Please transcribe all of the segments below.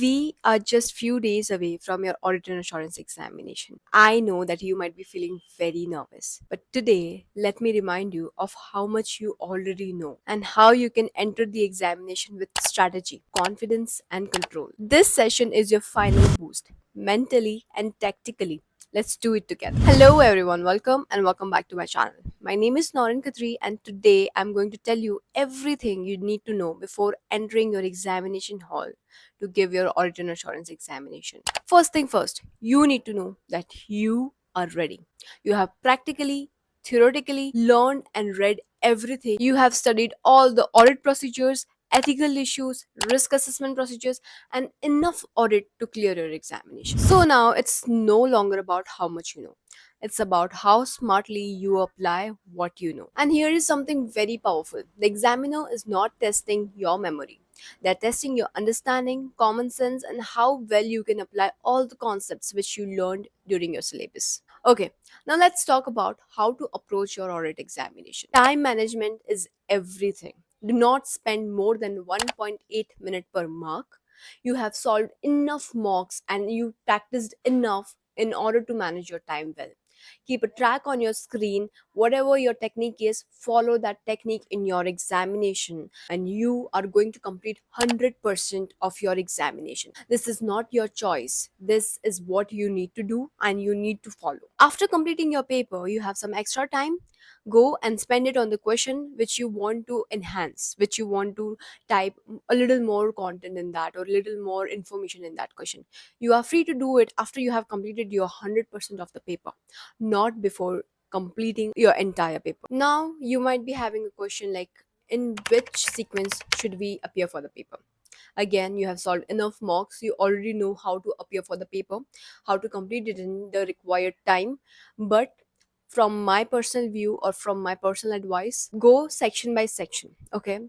We are just few days away from your audit and assurance examination. I know that you might be feeling very nervous, but today let me remind you of how much you already know and how you can enter the examination with strategy, confidence, and control. This session is your final boost, mentally and tactically. Let's do it together. Hello everyone, welcome back to my channel. My name is Norin Khatri and today I'm going to tell you everything you need to know before entering your examination hall to give your audit and assurance examination. First thing first, you need to know that you are ready. You have practically, theoretically learned and read everything. You have studied all the audit procedures, ethical issues, risk assessment procedures, and enough audit to clear your examination. So now it's no longer about how much you know. It's about how smartly you apply what you know. And here is something very powerful. The examiner is not testing your memory. They're testing your understanding, common sense, and how well you can apply all the concepts which you learned during your syllabus. Okay, now let's talk about how to approach your audit examination. Time management is everything. Do not spend more than 1.8 minute per mark. You have solved enough mocks and you practiced enough in order to manage your time well. Keep a track on your screen. Whatever your technique is, follow that technique in your examination, and you are going to complete 100% of your examination. This is not your choice. This is what you need to do, and you need to follow. After completing your paper, you have some extra time. Go and spend it on the question which you want to enhance, which you want to type a little more content in that or a little more information in that question. You are free to do it after you have completed your 100% of the paper, not before completing your entire paper. Now, you might be having a question like, in which sequence should we appear for the paper? Again, you have solved enough mocks, you already know how to appear for the paper, how to complete it in the required time. But from my personal view or from my personal advice, go section by section, okay?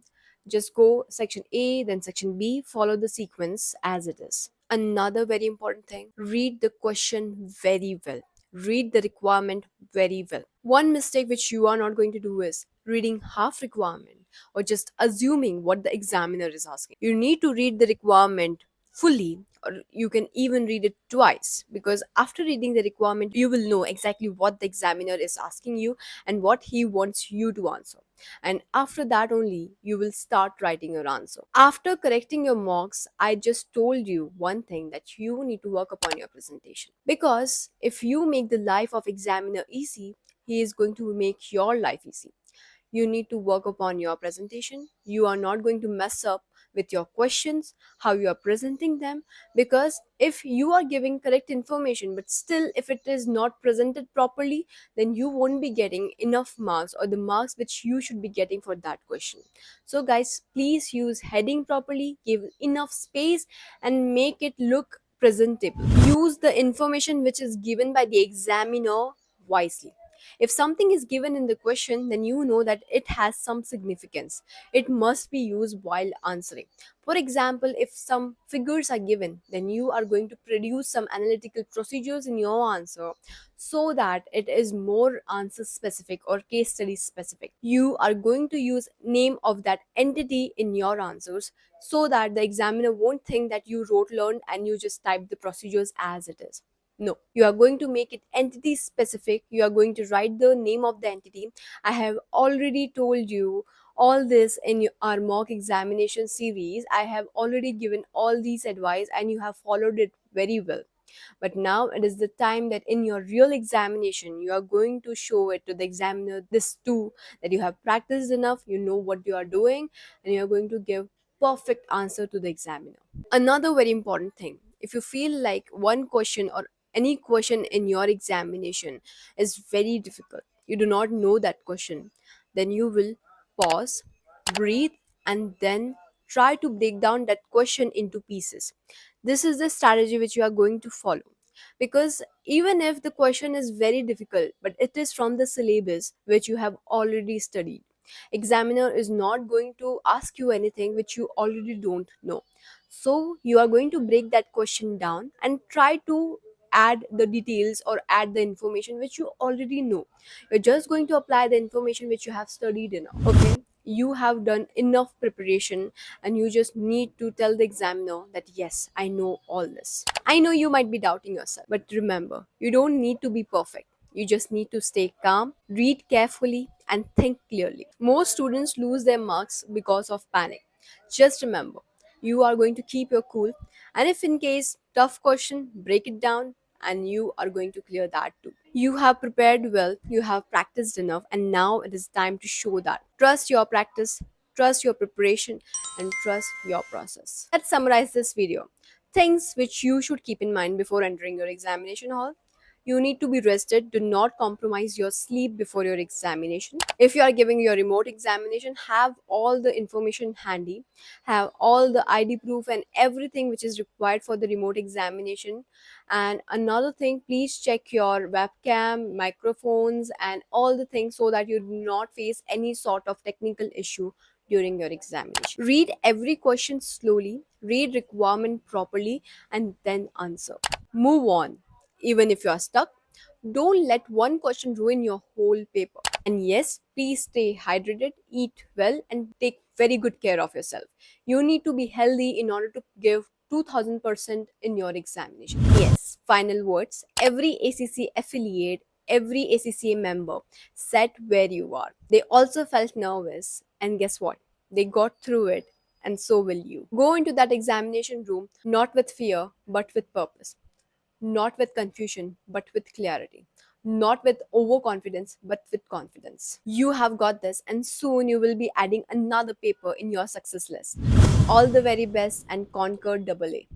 Just go section A, then section B, follow the sequence as it is. Another very important thing, read the question very well. Read the requirement very well. One mistake which you are not going to do is reading half requirement or just assuming what the examiner is asking. You need to read the requirement fully, or you can even read it twice, because after reading the requirement you will know exactly what the examiner is asking you and what he wants you to answer, and after that only you will start writing your answer. After correcting your mocks, I just told you one thing, that you need to work upon your presentation, because if you make the life of examiner easy, he is going to make your life easy. You need to work upon your presentation. You are not going to mess up with your questions, how you are presenting them, because if you are giving correct information but still if it is not presented properly, then you won't be getting enough marks or the marks which you should be getting for that question. So guys, please use heading properly, give enough space, and make it look presentable. Use the information which is given by the examiner wisely. If something is given in the question, then you know that it has some significance. It must be used while answering. For example, if some figures are given, then you are going to produce some analytical procedures in your answer so that it is more answer specific or case study specific. You are going to use name of that entity in your answers so that the examiner won't think that you wrote learned and you just typed the procedures as it is. No, you are going to make it entity specific. You are going to write the name of the entity. I have already told you all this in our mock examination series. I have already given all these advice and you have followed it very well. But now it is the time that in your real examination, you are going to show it to the examiner this too, that you have practiced enough, you know what you are doing, and you are going to give perfect answer to the examiner. Another very important thing, if you feel like one question or any question in your examination is very difficult, you do not know that question, then you will pause, breathe, and then try to break down that question into pieces. This is the strategy which you are going to follow, because even if the question is very difficult but it is from the syllabus which you have already studied, examiner is not going to ask you anything which you already don't know. So you are going to break that question down and try to add the details or add the information which you already know. You're just going to apply the information which you have studied enough. Okay, You have done enough preparation, and you just need to tell the examiner that yes, I know all this. I know you might be doubting yourself, but remember, you don't need to be perfect. You just need to stay calm, read carefully, and think clearly. Most students lose their marks because of panic. Just remember, you are going to keep your cool, and if in case tough question, break it down, and you are going to clear that too. You have prepared well, you have practiced enough, and now it is time to show that. Trust your practice, trust your preparation, and trust your process. Let's summarize this video. Things which you should keep in mind before entering your examination hall. You need to be rested. Do not compromise your sleep before your examination. If you are giving your remote examination, have all the information handy, have all the ID proof and everything which is required for the remote examination. And another thing, please check your webcam, microphones, and all the things so that you do not face any sort of technical issue during your examination. Read every question slowly, read requirement properly, and then answer. Move on. Even if you are stuck, don't let one question ruin your whole paper. And yes, please stay hydrated, eat well, and take very good care of yourself. You need to be healthy in order to give 2000% in your examination. Yes, final words. Every ACC affiliate, every ACCA member sat where you are. They also felt nervous, and guess what? They got through it, and so will you. Go into that examination room not with fear, but with purpose, not with confusion, but with clarity, not with overconfidence, but with confidence. You have got this, and soon you will be adding another paper in your success list. All the very best and conquer double A.